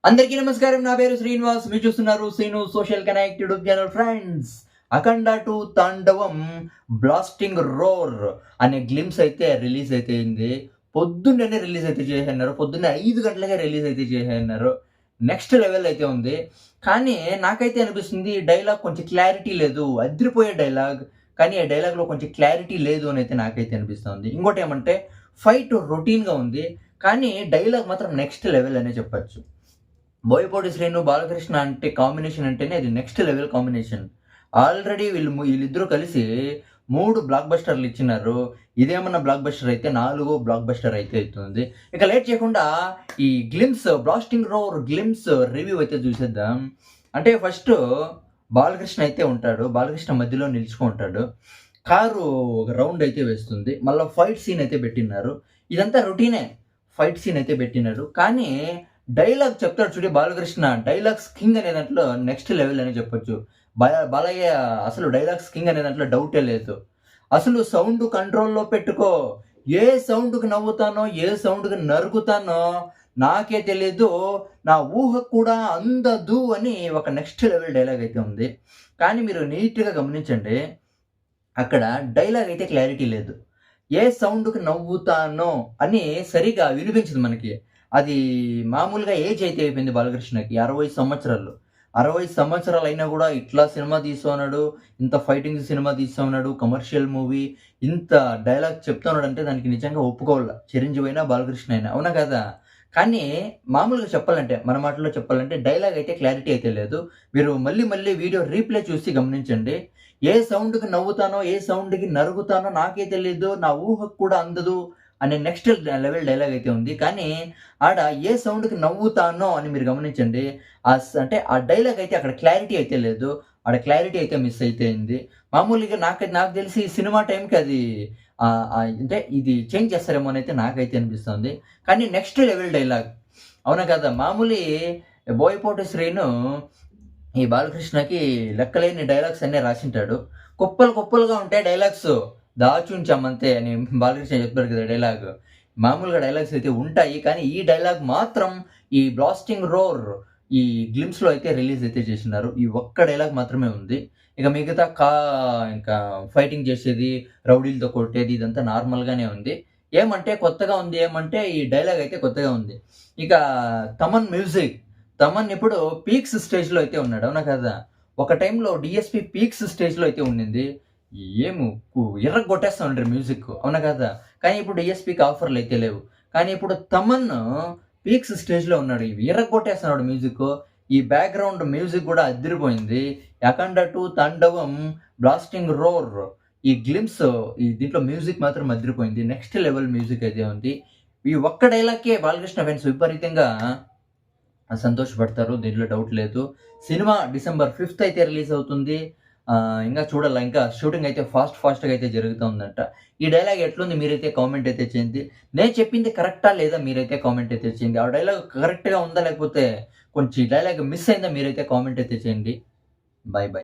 అందరికీ నమస్కారం. నా పేరు శ్రీనివాస్. మీరు చూస్తున్నారు Srinu social connect YouTube channel. Friends, Akhanda 2 Thandavam blasting roar అనే గ్లిమ్స్ అయితే రిలీజ్ అయితే అయింది. పొద్దున్నే రిలీజ్ అయితే చేసేన్నారు. పొద్దున్నే 5 గంటలకే రిలీజ్ అయితే చేసేన్నారు. నెక్స్ట్ లెవెల్ అయితే ఉంది. కానీ నాకైతే అనిపిస్తుంది డైలాగ్ కొంచెం క్లారిటీ లేదు. అదిరిపోయే డైలాగ్. కానీ ఆ డైలాగ్‌లో కొంచెం క్లారిటీ లేదు అని అయితే నాకైతే అనిపిస్తుంది. ఇంకోటేమంటే ఫైట్ రొటీన్‌గా ఉంది. కానీ డైలాగ్ మాత్రం నెక్స్ట్ లెవెల్ అనే చెప్పొచ్చు. బోయపాటి శ్రీను, బాలకృష్ణ అంటే కాంబినేషన్ అంటేనే అది నెక్స్ట్ లెవెల్ కాంబినేషన్. ఆల్రెడీ వీళ్ళిద్దరూ కలిసి 3 బ్లాక్ బస్టర్‌లు ఇచ్చినారు. ఇదేమన్నా బ్లాక్ బస్టర్ అయితే 4 బ్లాక్ బస్టర్ అయితే అయితుంది. ఇక లేట్ చేయకుండా ఈ బ్లాస్టింగ్ రోర్ గ్లిమ్స్ రివ్యూ అయితే చూసేద్దాం. అంటే ఫస్ట్ బాలకృష్ణ అయితే ఉంటాడు. బాలకృష్ణ మధ్యలో నిలుచుకుంటాడు. కారు ఒక రౌండ్ అయితే వేస్తుంది. మళ్ళా ఫైట్ సీన్ అయితే పెట్టినారు. ఇదంతా రొటీనే. ఫైట్ సీన్ అయితే పెట్టినారు. కానీ డైలాగ్ చెప్తాడు చూడు బాలకృష్ణ. డైలాగ్స్ కింగ్ అనే దాంట్లో నెక్స్ట్ లెవెల్ అని చెప్పొచ్చు. బాలయ్య అసలు డైలాగ్స్ కింగ్ అనే దాంట్లో డౌటే లేదు. అసలు సౌండ్ కంట్రోల్‌లో పెట్టుకో. ఏ సౌండ్‌కి నవ్వుతానో, ఏ సౌండ్‌కి నరుకుతానో నాకే తెలీదు. నా ఊహకు కూడా అందదు అని ఒక నెక్స్ట్ లెవెల్ డైలాగ్ అయితే ఉంది. కానీ మీరు నీట్‌గా గమనించండి. అక్కడ డైలాగ్ అయితే క్లారిటీ లేదు. ఏ సౌండ్‌కి నవ్వుతానో అని సరిగ్గా వినిపించదు మనకి. అది మామూలుగా ఏజ్ అయితే అయిపోయింది బాలకృష్ణకి 60 సంవత్సరాలు. 60 సంవత్సరాలయినా గూడా ఇట్లా సినిమా తీస్తా ఉన్నాడు. ఇంత ఫైటింగ్ సినిమా తీస్తా ఉన్నాడు. Commercial movie. ఇంత డైలాగ్ చెప్తా ఉన్నాడంటే దానికి నిజంగా ఒప్పుకోవాల. చిరంజీవి అయినా, బాలకృష్ణ అయినా. అవునా కదా? కానీ మామూలుగా చెప్పాలంటే, మన మాటల్లో చెప్పాలంటే డైలాగ్ అయితే క్లారిటీ అయితే లేదు. మీరు మళ్ళీ వీడియో రీప్లే చూసి గమనించండి. ఏ సౌండ్‌కి నవ్వుతానో, ఏ సౌండ్‌కి నరుగుతానో నాకే తెలీదు. నా ఊహకు కూడా అందదు అనే నెక్స్ట్ లెవెల్ డైలాగ్ అయితే ఉంది. కానీ ఆడ ఏ సౌండ్‌కి నవ్వుతానో అని మీరు గమనించండి. అంటే ఆ డైలాగ్ అయితే అక్కడ క్లారిటీ అయితే లేదు. ఆడ క్లారిటీ అయితే మిస్ అయితే అయింది. మామూలుగా నాకు తెలిసి సినిమా టైంకి అది అంటే ఇది చేంజ్ చేస్తారేమో అని అయితే నాకైతే అనిపిస్తుంది. కానీ నెక్స్ట్ లెవెల్ డైలాగ్. అవునా కదా? బోయపాటి శ్రీను ఈ బాలకృష్ణకి లెక్కలేని డైలాగ్స్ అన్నీ రాసింటాడు. కుప్పలుగా ఉంటాయి డైలాగ్స్. దాచుంచామంతే అని బాలకృష్ణ చెప్తాడు కదా డైలాగ్. మామూలుగా డైలాగ్స్ అయితే ఉంటాయి. కానీ ఈ డైలాగ్ మాత్రం ఈ బ్లాస్టింగ్ రోర్ ఈ గ్లిమ్స్‌లో అయితే రిలీజ్ అయితే చేసినారు. ఈ ఒక్క డైలాగ్ మాత్రమే ఉంది. ఇక మిగతా ఇంకా ఫైటింగ్ చేసేది, రౌడీలతో కొట్టేది ఇదంతా నార్మల్‌గానే ఉంది. కొత్తగా ఉంది ఈ డైలాగ్ అయితే కొత్తగా ఉంది. ఇక తమన్ ఇప్పుడు పీక్స్ స్టేజ్‌లో అయితే ఉన్నాడు. అవునా కదా? ఒక టైంలో డీఎస్‌పీ పీక్స్ స్టేజ్‌లో అయితే ఉండింది. ఏము ఇర్రగొట్టేస్తా ఉండ్రి మ్యూజిక్. అవునా కదా? కానీ ఇప్పుడు డీఎస్‌పీకి ఆఫర్‌లు అయితే లేవు. కానీ ఇప్పుడు తమన్ పీక్స్ స్టేజ్‌లో ఉన్నాడు. ఇర్రగొట్టేస్తున్నాడు మ్యూజిక్. ఈ బ్యాక్‌గ్రౌండ్ మ్యూజిక్ కూడా అదిరిపోయింది. 'అఖండ 2 తాండవం బ్లాస్టింగ్ రోర్' దీంట్లో మ్యూజిక్ మాత్రం అదిరిపోయింది. నెక్స్ట్ లెవెల్ మ్యూజిక్ అయితే ఉంది. ఈ ఒక్క డైలాగ్‌కే బాలకృష్ణ ఫ్యాన్స్ విపరీతంగా సంతోషపడతారు. దీంట్లో డౌట్ లేదు. సినిమా డిసెంబర్ 5థ్ అయితే రిలీజ్ అవుతుంది. ఇంగా చూడాలా. ఇంకా షూటింగ్ అయితే ఫాస్ట్‌గా అయితే జరుగుతుందంట. ఈ డైలాగ్ ఎట్లుంది మీరైతే కామెంట్ అయితే చేయండి. నేను చెప్పింది కరెక్టా లేదా మీరైతే కామెంట్ అయితే చేయండి. ఆ డైలాగ్ కరెక్ట్‌గా ఉందా లేకపోతే కొంచెం డైలాగ్ మిస్ అయిందా మీరైతే కామెంట్ అయితే చేయండి. బై.